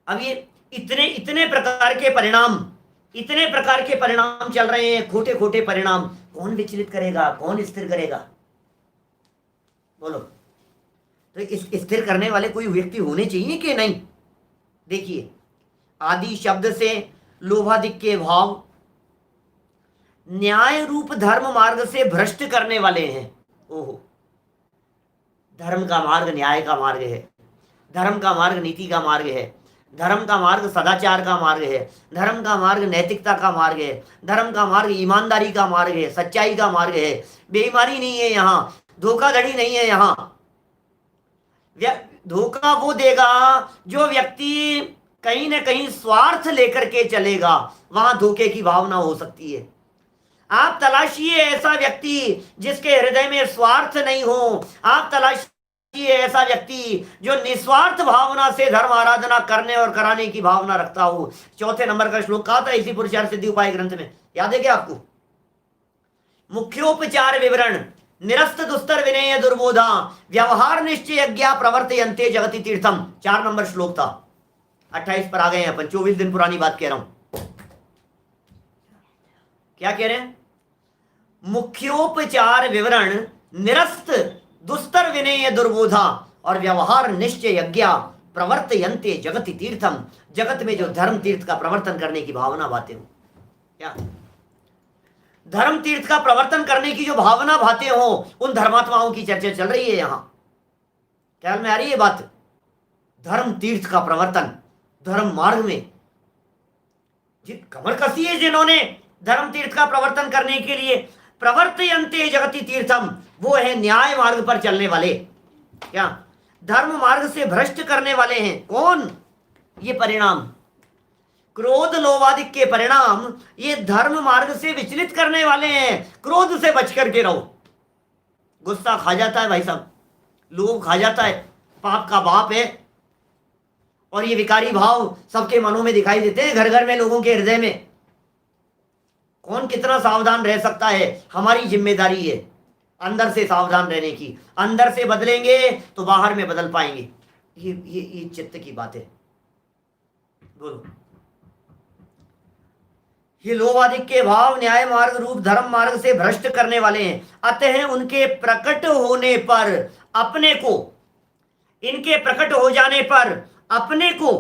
अब ये इतने इतने प्रकार के परिणाम, इतने प्रकार के परिणाम चल रहे हैं, खोटे खोटे परिणाम, कौन विचलित करेगा, कौन स्थिर करेगा, बोलो। तो इस स्थिर करने वाले कोई व्यक्ति होने चाहिए कि नहीं। देखिए, आदि शब्द से लोभादिक के भाव न्याय रूप धर्म मार्ग से भ्रष्ट करने वाले हैं। ओहो, धर्म का मार्ग न्याय का मार्ग है, धर्म का मार्ग नीति का मार्ग है, धर्म का मार्ग सदाचार का मार्ग है, धर्म का मार्ग नैतिकता का मार्ग है, धर्म का मार्ग ईमानदारी का मार्ग है, सच्चाई का मार्ग है, बेईमानी नहीं है यहाँ, धोखाधड़ी नहीं है यहाँ। धोखा वो देगा जो व्यक्ति कहीं ना कहीं स्वार्थ लेकर के चलेगा, वहां धोखे की भावना हो सकती है। आप तलाशिए ऐसा व्यक्ति जिसके हृदय में स्वार्थ नहीं हो, आप तलाशिए ऐसा व्यक्ति जो निस्वार्थ भावना से धर्म आराधना करने और कराने की भावना रखता हो। 4 नंबर का श्लोक कहा था इसी पुरुषार्थ सिद्धि उपाय ग्रंथ में, याद है क्या आपको? मुख्योपचार विवरण निरस्त दुस्तर विनय दुर्बोधा व्यवहार निश्चय यज्ञा प्रवर्तयन्ते जगति तीर्थम, 4 नंबर श्लोक था। 28 पर आ गए हैं अपन, 24 दिन पुरानी बात कह रहा हूं। क्या कह रहे हैं? मुख्योपचार विवरण निरस्त दुस्तर विनय दुर्बोधा और व्यवहार निश्चय यज्ञा प्रवर्तयन्ते जगति तीर्थम, जगत में जो धर्म तीर्थ का प्रवर्तन करने की भावना भाते हो, क्या धर्म तीर्थ का प्रवर्तन करने की जो भावना भाते हो, उन धर्मात्माओं की चर्चा चल रही है यहां। ख्याल में आ रही है बात? धर्म तीर्थ का प्रवर्तन, धर्म मार्ग में कमर कसी है जिन्होंने धर्म तीर्थ का प्रवर्तन करने के लिए, प्रवर्तयन्ते जगति तीर्थम, वो है न्याय मार्ग पर चलने वाले, क्या धर्म मार्ग से भ्रष्ट करने वाले हैं। कौन? ये परिणाम, क्रोध लोभादिक के परिणाम ये धर्म मार्ग से विचलित करने वाले हैं। क्रोध से बच करके रहो। गुस्सा खा जाता है भाई साहब, लोभ खा जाता है, पाप का बाप है, और ये विकारी भाव सबके मनों में दिखाई देते हैं, घर घर में, लोगों के हृदय में। कौन कितना सावधान रह सकता है? हमारी जिम्मेदारी है अंदर से सावधान रहने की। अंदर से बदलेंगे तो बाहर में बदल पाएंगे। ये चित्त की बात है। बोलो, ये लोभादिक के भाव न्याय मार्ग रूप धर्म मार्ग से भ्रष्ट करने वाले हैं। अतः उनके प्रकट होने पर अपने को, इनके प्रकट हो जाने पर अपने को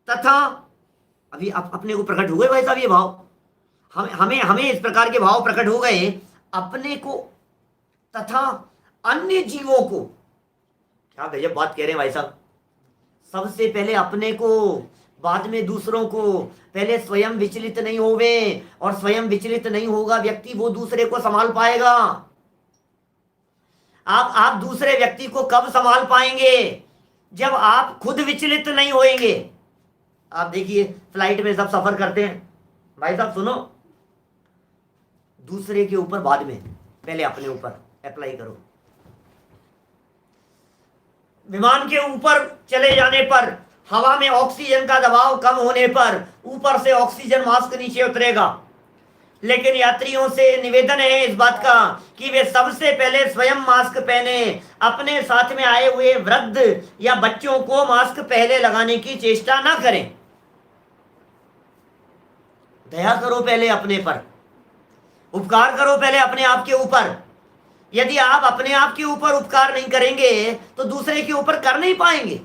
तथा, अभी अपने को प्रकट हुए भाई साहब ये भाव, हमें हमें इस प्रकार के भाव प्रकट हो गए, अपने को तथा अन्य जीवों को। क्या गजब बात कह रहे हैं भाई साहब। सबसे पहले अपने को, बाद में दूसरों को। पहले स्वयं विचलित नहीं होवे, और स्वयं विचलित नहीं होगा व्यक्ति, वो दूसरे को संभाल पाएगा। आप दूसरे व्यक्ति को कब संभाल पाएंगे? जब आप खुद विचलित नहीं होएंगे। आप देखिए, फ्लाइट में सब सफर करते हैं, भाई साहब सुनो, दूसरे के ऊपर बाद में, पहले अपने ऊपर अप्लाई करो। विमान के ऊपर चले जाने पर हवा में ऑक्सीजन का दबाव कम होने पर ऊपर से ऑक्सीजन मास्क नीचे उतरेगा, लेकिन यात्रियों से निवेदन है इस बात का कि वे सबसे पहले स्वयं मास्क पहने। अपने साथ में आए हुए वृद्ध या बच्चों को मास्क पहले लगाने की चेष्टा ना करें। दया करो पहले अपने पर, उपकार करो पहले अपने आप के ऊपर। यदि आप अपने आप के ऊपर उपकार नहीं करेंगे तो दूसरे के ऊपर कर नहीं पाएंगे।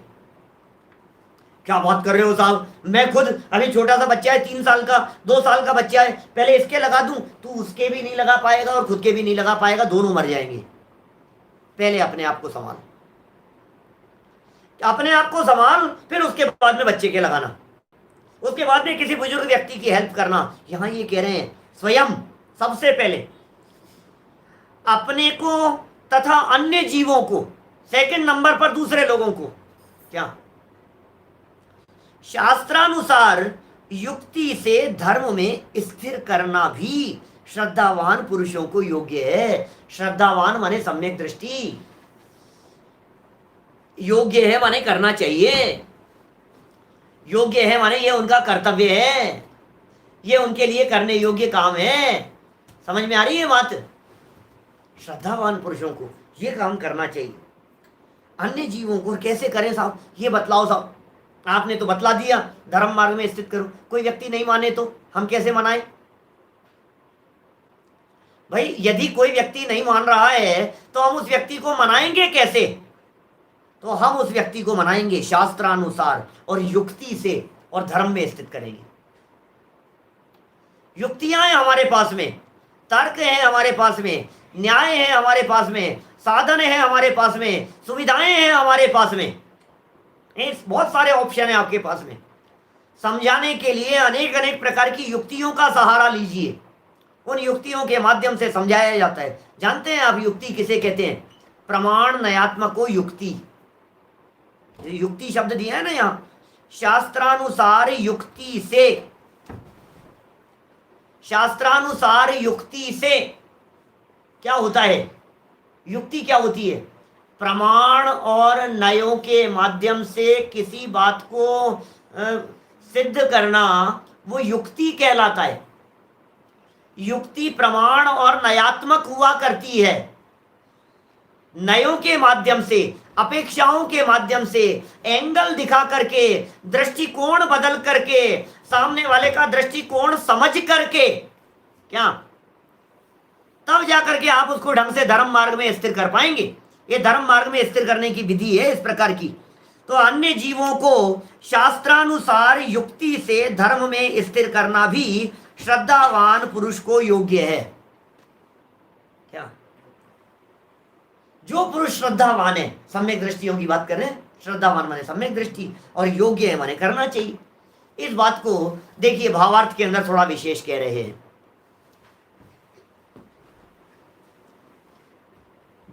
क्या बात कर रहे हो साहब, मैं खुद अभी छोटा सा बच्चा है, 3 साल का, 2 साल का बच्चा है, पहले इसके लगा दूं तो उसके भी नहीं लगा पाएगा और खुद के भी नहीं लगा पाएगा, दोनों मर जाएंगे। पहले अपने आप को संभाल, अपने आप को संभाल, फिर उसके बाद में बच्चे के लगाना, उसके बाद में किसी बुजुर्ग व्यक्ति की हेल्प करना। यहां ये कह रहे हैं स्वयं सबसे पहले। अपने को तथा अन्य जीवों को, सेकंड नंबर पर दूसरे लोगों को। क्या? शास्त्रानुसार युक्ति से धर्म में स्थिर करना भी श्रद्धावान पुरुषों को योग्य है। श्रद्धावान माने सम्यक दृष्टि, योग्य है माने करना चाहिए, योग्य है माने ये उनका कर्तव्य है, ये उनके लिए करने योग्य काम है। समझ में आ रही है बात? श्रद्धावान पुरुषों को ये काम करना चाहिए। अन्य जीवों को कैसे करें साहब, ये बतलाओ साहब। आपने तो बतला दिया धर्म मार्ग में स्थित करो, कोई व्यक्ति नहीं माने तो हम कैसे मनाएं? भाई यदि कोई व्यक्ति नहीं मान रहा है तो हम उस व्यक्ति को मनाएंगे कैसे? तो हम उस व्यक्ति को मनाएंगे शास्त्रानुसार और युक्ति से और धर्म में स्थित करेंगे। युक्तियां हैं हमारे पास में, तर्क है हमारे पास में, न्याय है हमारे पास में, साधन है हमारे पास में, सुविधाएं हैं हमारे पास में, बहुत सारे ऑप्शन है आपके पास में। समझाने के लिए अनेक अनेक प्रकार की युक्तियों का सहारा लीजिए, उन युक्तियों के माध्यम से समझाया जाता है। जानते हैं आप युक्ति किसे कहते हैं? प्रमाण नयात्मको युक्ति। युक्ति शब्द दिया है ना यहां, शास्त्रानुसार युक्ति से, शास्त्रानुसार युक्ति से क्या होता है? युक्ति क्या होती है? प्रमाण और न्यायों के माध्यम से किसी बात को सिद्ध करना, वो युक्ति कहलाता है। युक्ति प्रमाण और न्यायात्मक हुआ करती है। न्यायों के माध्यम से, अपेक्षाओं के माध्यम से, एंगल दिखा करके, दृष्टिकोण बदल करके, सामने वाले का दृष्टिकोण समझ करके, क्या तब जाकर के आप उसको ढंग से धर्म मार्ग में स्थिर कर पाएंगे। ये धर्म मार्ग में स्थिर करने की विधि है इस प्रकार की। तो अन्य जीवों को शास्त्रानुसार युक्ति से धर्म में स्थिर करना भी श्रद्धावान पुरुष को योग्य है। क्या? जो पुरुष श्रद्धावान है, सम्यक दृष्टियों की बात कर रहे हैं, श्रद्धावान माने सम्यक दृष्टि और योग्य है माने करना चाहिए। इस बात को देखिए भावार्थ के अंदर थोड़ा विशेष कह रहे हैं।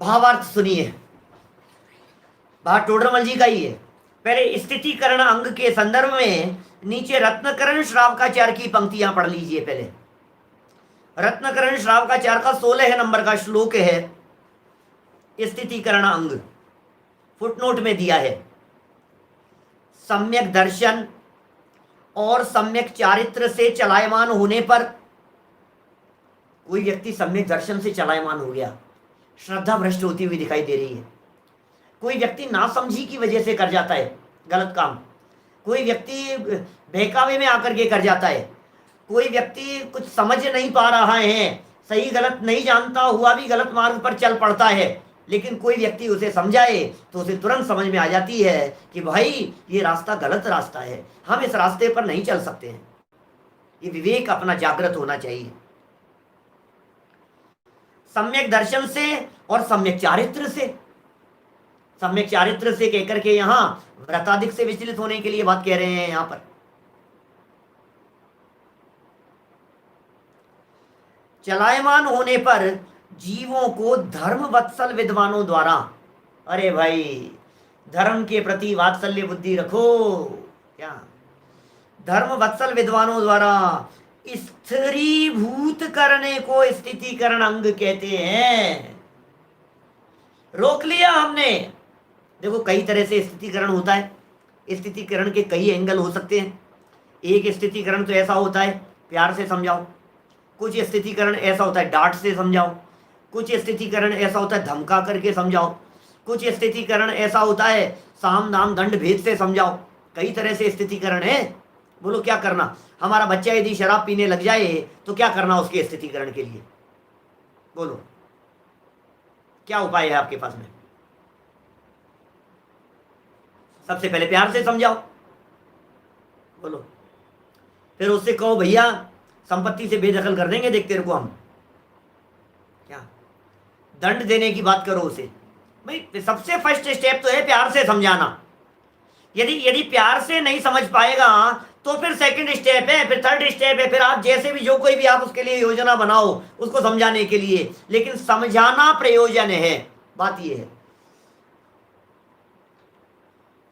भावार्थ सुनिए, भाव टोडरमल जी का ही है। पहले स्थितिकरण अंग के संदर्भ में नीचे रत्नकरण श्रावकाचार्य की पंक्तियां पढ़ लीजिए। पहले रत्नकरण श्रावकाचार्य का 16 नंबर का श्लोक है, स्थितिकरण अंग फुटनोट में दिया है। सम्यक दर्शन और सम्यक चारित्र से चलायमान होने पर, कोई व्यक्ति सम्यक दर्शन से चलायमान हो गया, श्रद्धा भ्रष्ट होती हुई दिखाई दे रही है। कोई व्यक्ति नासमझी की वजह से कर जाता है गलत काम, कोई व्यक्ति बहकावे में आकर के कर जाता है, कोई व्यक्ति कुछ समझ नहीं पा रहा है, सही गलत नहीं जानता हुआ भी गलत मार्ग पर चल पड़ता है, लेकिन कोई व्यक्ति उसे समझाए तो उसे तुरंत समझ में आ जाती है कि भाई ये रास्ता गलत रास्ता है, हम इस रास्ते पर नहीं चल सकते हैं। ये विवेक अपना जागृत होना चाहिए। सम्यक दर्शन से और सम्यक चारित्र से, सम्यक चारित्र से कहकर के यहां व्रताधिक से विचलित होने के लिए बात कह रहे हैं। यहां पर चलायमान होने पर जीवों को धर्म वत्सल विद्वानों द्वारा, अरे भाई धर्म के प्रति वात्सल्य बुद्धि रखो, क्या धर्म वत्सल विद्वानों द्वारा स्थिरीभूत करने को स्थितिकरण अंग कहते हैं। रोक लिया हमने। देखो कई तरह से स्थितिकरण होता है, स्थितिकरण के कई एंगल हो सकते हैं। एक स्थितिकरण तो ऐसा होता है प्यार से समझाओ, कुछ स्थितिकरण ऐसा होता है डांट से समझाओ, कुछ स्थितिकरण ऐसा होता है धमका करके समझाओ, कुछ स्थितिकरण ऐसा होता है साम दाम दंड भेद से समझाओ। कई तरह से स्थितिकरण है। बोलो क्या करना? हमारा बच्चा यदि शराब पीने लग जाए तो क्या करना उसके स्थितिकरण के लिए? बोलो क्या उपाय है आपके पास में? सबसे पहले प्यार से समझाओ। बोलो फिर उससे कहो भैया संपत्ति से बेदखल कर देंगे, देखते रहो हम। क्या दंड देने की बात करो उसे। भाई सबसे फर्स्ट स्टेप तो है प्यार से समझाना। यदि प्यार से नहीं समझ पाएगा तो फिर सेकंड स्टेप है, फिर थर्ड स्टेप है, फिर आप जैसे भी जो कोई भी आप उसके लिए योजना बनाओ उसको समझाने के लिए, लेकिन समझाना प्रयोजन है। बात ये है,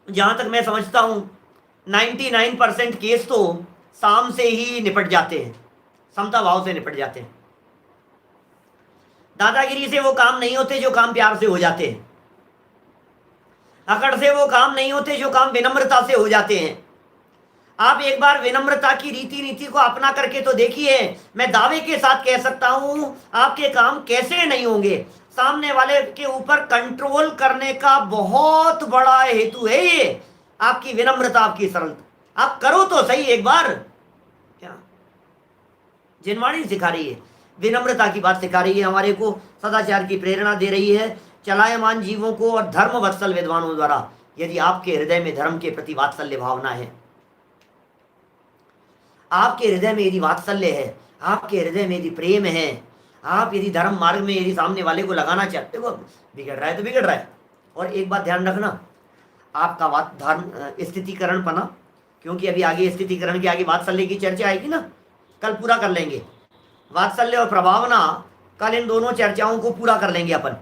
जहां तक मैं समझता हूं 99% केस तो साम से ही निपट जाते हैं, समता भाव से निपट जाते हैं। दादागिरी से वो काम नहीं होते जो काम प्यार से हो जाते हैं, अकड़ से वो काम नहीं होते जो काम विनम्रता से हो जाते हैं। आप एक बार विनम्रता की रीति नीति को अपना करके तो देखिए, मैं दावे के साथ कह सकता हूं आपके काम कैसे नहीं होंगे। सामने वाले के ऊपर कंट्रोल करने का बहुत बड़ा हेतु है ये, आपकी विनम्रता, आपकी सरलता। आप करो तो सही एक बार। क्या जिनवाणी सिखा रही है, विनम्रता की बात सिखा रही है हमारे को, सदाचार की प्रेरणा दे रही है चलायमान जीवों को और धर्म वत्सल विद्वानों द्वारा। यदि आपके हृदय में धर्म के प्रति वात्सल्य भावना है, आपके हृदय में यदि वात्सल्य है, आपके हृदय में यदि प्रेम है, आप यदि धर्म मार्ग में यदि सामने वाले को लगाना चाहते हो, बिगड़ रहा है तो बिगड़ रहा है। और एक बात ध्यान रखना, आपका धर्म स्थितिकरण पना, क्योंकि अभी आगे स्थितिकरण के आगे वात्सल्य की चर्चा आएगी ना, कल पूरा कर लेंगे वात्सल्य और प्रभावना, कल इन दोनों चर्चाओं को पूरा कर लेंगे अपन।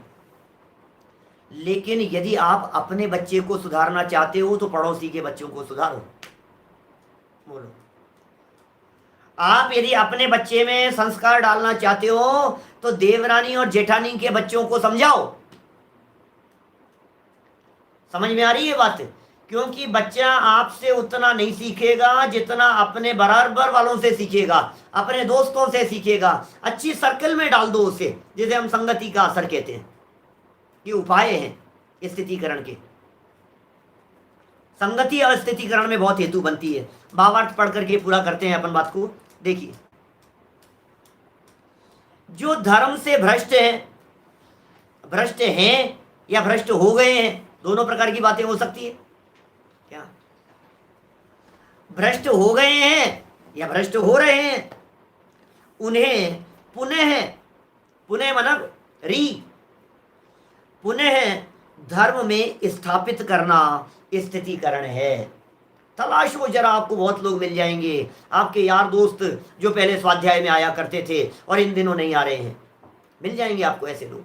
लेकिन यदि आप अपने बच्चे को सुधारना चाहते हो तो पड़ोसी के बच्चों को सुधारो। बोलो, आप यदि अपने बच्चे में संस्कार डालना चाहते हो तो देवरानी और जेठानी के बच्चों को समझाओ। समझ में आ रही है बात? क्योंकि बच्चा आपसे उतना नहीं सीखेगा जितना अपने बराबर वालों से सीखेगा, अपने दोस्तों से सीखेगा। अच्छी सर्कल में डाल दो उसे, जिसे हम संगति का असर कहते हैं। ये उपाय हैं स्थितिकरण के। संगति और स्थितिकरण में बहुत हेतु बनती है। भावार्थ पढ़ करके पूरा करते हैं अपन बात को। देखिए, जो धर्म से भ्रष्ट हैं या भ्रष्ट हो गए हैं, दोनों प्रकार की बातें हो सकती है। क्या भ्रष्ट हो गए हैं या भ्रष्ट हो रहे हैं, उन्हें पुनः मतलब पुनः धर्म में स्थापित करना स्थितिकरण है। तलाशो जरा, आपको बहुत लोग मिल जाएंगे, आपके यार दोस्त जो पहले स्वाध्याय में आया करते थे और इन दिनों नहीं आ रहे हैं, मिल जाएंगे आपको ऐसे लोग।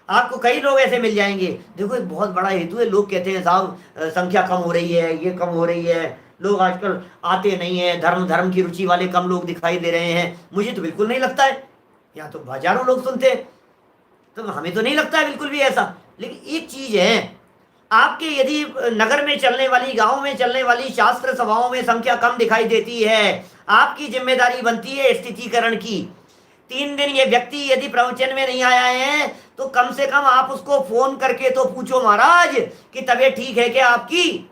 आपको कई लोग ऐसे मिल जाएंगे। देखो, एक बहुत बड़ा हेतु है, लोग कहते हैं साहब संख्या कम हो रही है, ये कम हो रही है, लोग आजकल आते नहीं है, धर्म की रुचि वाले कम लोग दिखाई दे रहे हैं। मुझे तो बिल्कुल नहीं लगता है, यहाँ तो हजारों लोग सुनते हैं, तो हमें तो नहीं लगता है बिल्कुल भी ऐसा। लेकिन एक चीज है, आपके यदि नगर में चलने वाली, गांव में चलने वाली शास्त्र सभाओं में संख्या कम दिखाई देती है, आपकी जिम्मेदारी बनती है स्थितिकरण की। 3 दिन ये व्यक्ति यदि प्रवचन में नहीं आया है तो कम से कम आप उसको फोन करके तो पूछो, महाराज कि तबीयत ठीक है क्या आपकी,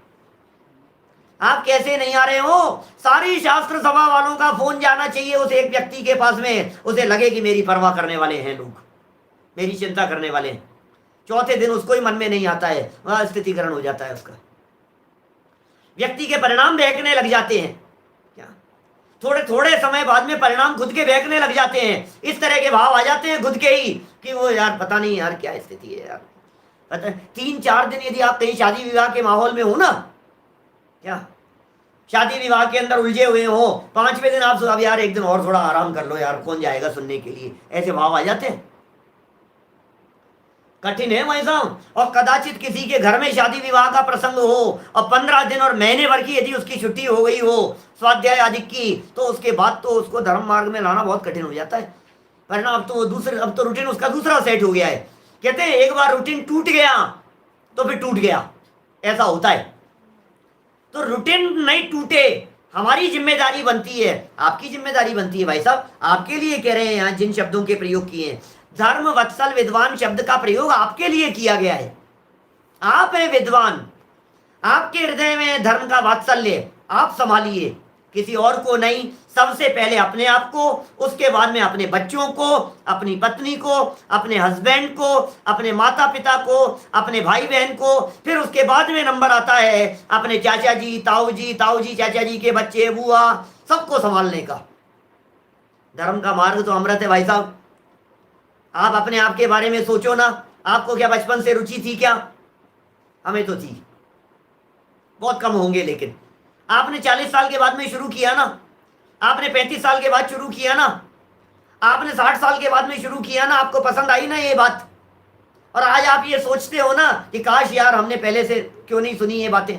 आप कैसे नहीं आ रहे हो। सारी शास्त्र सभा वालों का फोन जाना चाहिए उस एक व्यक्ति के पास में, उसे लगे कि मेरी परवाह करने वाले हैं लोग, मेरी चिंता करने वाले हैं। चौथे दिन उसको ही मन में नहीं आता है, वह स्थितिकरण हो जाता है उसका। व्यक्ति के परिणाम बहकने लग जाते हैं। क्या थोड़े समय बाद में परिणाम खुद के बहकने लग जाते हैं। इस तरह के भाव आ जाते हैं खुद के ही कि वो यार पता नहीं यार क्या स्थिति है यार। पता 3-4 दिन यदि आप कहीं शादी विवाह के माहौल में हो ना, क्या शादी विवाह के अंदर उलझे हुए हो, 5वें दिन आप अब यार एक दिन और थोड़ा आराम कर लो यार, कौन जाएगा सुनने के लिए, ऐसे भाव आ जाते हैं। कठिन है भाई साहब। और कदाचित किसी के घर में शादी विवाह का प्रसंग हो और 15 दिन और महीने भर की यदि उसकी छुट्टी हो गई हो स्वाध्याय आदि की, तो उसके बाद तो उसको धर्म मार्ग में लाना बहुत कठिन हो जाता है। परिणाम अब तो रूटीन उसका दूसरा सेट हो गया है। कहते हैं एक बार रूटीन टूट गया तो फिर टूट गया, ऐसा होता है। तो रूटीन नहीं टूटे, हमारी जिम्मेदारी बनती है, आपकी जिम्मेदारी बनती है भाई साहब। आपके लिए कह रहे हैं यहाँ जिन शब्दों के प्रयोग किए हैं, धर्म वत्सल विद्वान शब्द का प्रयोग आपके लिए किया गया है। आप हैं विद्वान, आपके हृदय में धर्म का वात्सल्य, आप संभालिए, किसी और को नहीं। सबसे पहले अपने आप को, उसके बाद में अपने बच्चों को, अपनी पत्नी को, अपने हस्बैंड को, अपने माता पिता को, अपने भाई बहन को, फिर उसके बाद में नंबर आता है अपने चाचा जी, ताऊ जी, चाचा जी के बच्चे, बुआ, सबको संभालने का। धर्म का मार्ग तो अमृत है भाई साहब। आप अपने आप के बारे में सोचो ना, आपको क्या बचपन से रुचि थी क्या? हमें तो थी, बहुत कम होंगे, लेकिन आपने 40 साल के बाद में शुरू किया ना, आपने 35 साल के बाद शुरू किया ना, आपने 60 साल के बाद में शुरू किया ना, आपको पसंद आई ना ये बात, और आज आप ये सोचते हो ना कि काश यार हमने पहले से क्यों नहीं सुनी ये बातें,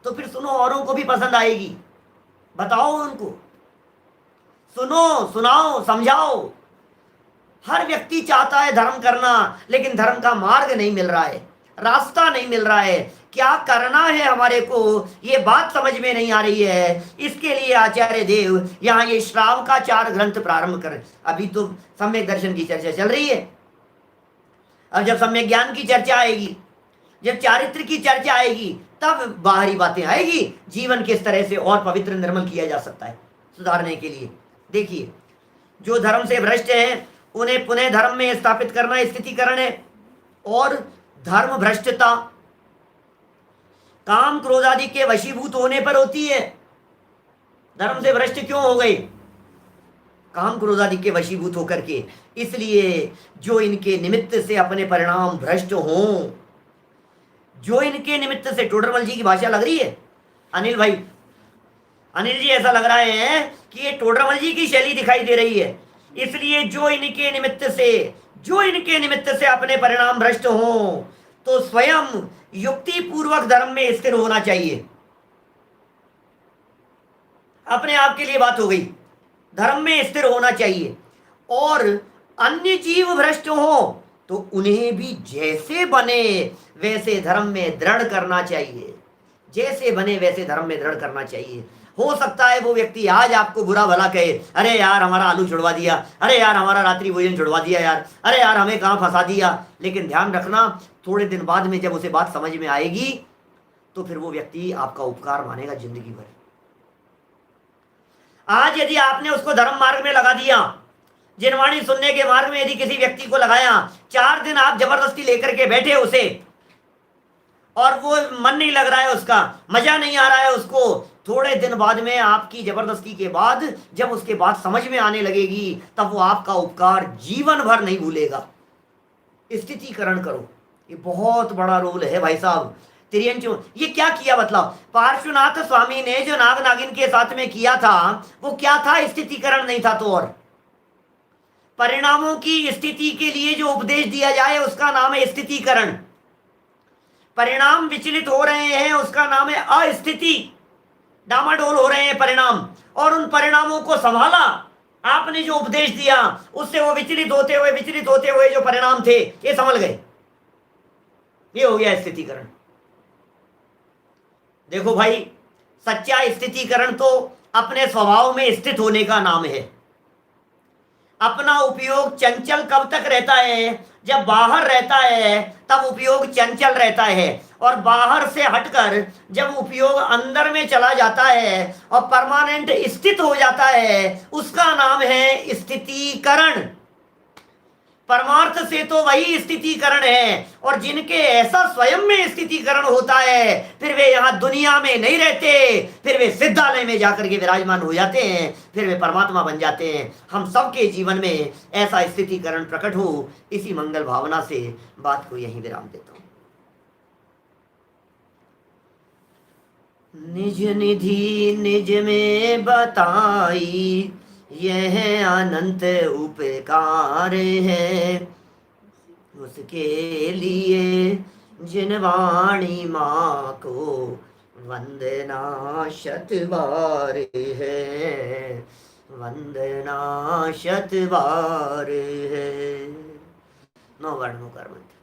तो फिर सुनो, औरों को भी पसंद आएगी। बताओ उनको, सुनो, सुनाओ, समझाओ। हर व्यक्ति चाहता है धर्म करना, लेकिन धर्म का मार्ग नहीं मिल रहा है, रास्ता नहीं मिल रहा है, क्या करना है हमारे को ये बात समझ में नहीं आ रही है। इसके लिए आचार्य देव यहाँ ये श्राव का 4 ग्रंथ प्रारंभ कर। अभी तो सम्यक दर्शन की चर्चा चल रही है, अब जब सम्यक ज्ञान की चर्चा आएगी, जब चारित्र की चर्चा आएगी, तब बाहरी बातें आएगी, जीवन किस तरह से और पवित्र निर्मल किया जा सकता है सुधारने के लिए। देखिए, जो धर्म से भ्रष्ट है उन्हें पुनः धर्म में स्थापित करना स्थितिकरण है। और धर्म भ्रष्टता काम क्रोध आदि के वशीभूत होने पर होती है। धर्म से भ्रष्ट क्यों हो गए? काम क्रोध आदि के वशीभूत होकर के। इसलिए जो इनके निमित्त से अपने परिणाम भ्रष्ट हों, जो इनके निमित्त से, टोडरमल जी की भाषा लग रही है अनिल भाई, अनिल जी ऐसा लग रहा है कि ये टोडरमल जी की शैली दिखाई दे रही है। इसलिए जो इनके निमित्त से अपने परिणाम भ्रष्ट हों, तो स्वयं युक्ति पूर्वक धर्म में स्थिर होना चाहिए। अपने आप के लिए बात हो गई, धर्म में स्थिर होना चाहिए। और अन्य जीव भ्रष्ट हो तो उन्हें भी जैसे बने वैसे धर्म में दृढ़ करना चाहिए, जैसे बने वैसे धर्म में दृढ़ करना चाहिए। हो सकता है वो व्यक्ति आज आपको बुरा भला कहे, अरे यार हमारा आलू छुड़वा दिया, अरे यार हमारा रात्रि भोजन छुड़वा दिया यार, अरे यार हमें कहाँ फंसा दिया। लेकिन ध्यान रखना, थोड़े दिन बाद में जब उसे बात समझ में आएगी तो फिर वो व्यक्ति आपका उपकार मानेगा जिंदगी भर। आज यदि आपने उसको धर्म मार्ग में लगा दिया, जिनवाणी सुनने के मार्ग में यदि किसी व्यक्ति को लगाया, 4 दिन आप जबरदस्ती लेकर के बैठे उसे, और वो मन नहीं लग रहा है, उसका मजा नहीं आ रहा है उसको, थोड़े दिन बाद में आपकी जबरदस्ती के बाद जब उसके बात समझ में आने लगेगी, तब वो आपका उपकार जीवन भर नहीं भूलेगा। स्थितिकरण करो, ये बहुत बड़ा रोल है भाई साहब। तिरियंचो ये क्या किया मतलब, पार्श्वनाथ स्वामी ने जो नाग नागिन के साथ में किया था वो क्या था? स्थितिकरण नहीं था तो और परिणामों की स्थिति के लिए जो उपदेश दिया जाए उसका नाम है स्थितिकरण। परिणाम विचलित हो रहे हैं उसका नाम है अस्थिति। डामाडोल हो रहे हैं परिणाम, और उन परिणामों को संभाला आपने, जो उपदेश दिया उससे वो विचलित होते हुए जो परिणाम थे ये संभल गए। ये हो गया स्थितिकरण। देखो भाई, सच्चा स्थितिकरण तो अपने स्वभाव में स्थित होने का नाम है। अपना उपयोग चंचल कब तक रहता है? जब बाहर रहता है तब उपयोग चंचल रहता है, और बाहर से हटकर जब उपयोग अंदर में चला जाता है और परमानेंट स्थित हो जाता है, उसका नाम है स्थितिकरण। परमार्थ से तो वही स्थितिकरण है, और जिनके ऐसा स्वयं में स्थितिकरण होता है फिर वे यहाँ दुनिया में नहीं रहते, फिर वे सिद्धालय में जाकर के विराजमान हो जाते हैं, फिर वे परमात्मा बन जाते हैं। हम सबके जीवन में ऐसा स्थितिकरण प्रकट हो, इसी मंगल भावना से बात को यहीं विराम देता हूँ। निज निधि निज में बताई, यह अनंत उपकार है, उसके लिए जिनवाणी माँ को वंदना शतबार है, वंदना शतबार है। 9 वर्ण मुकर मंत्र।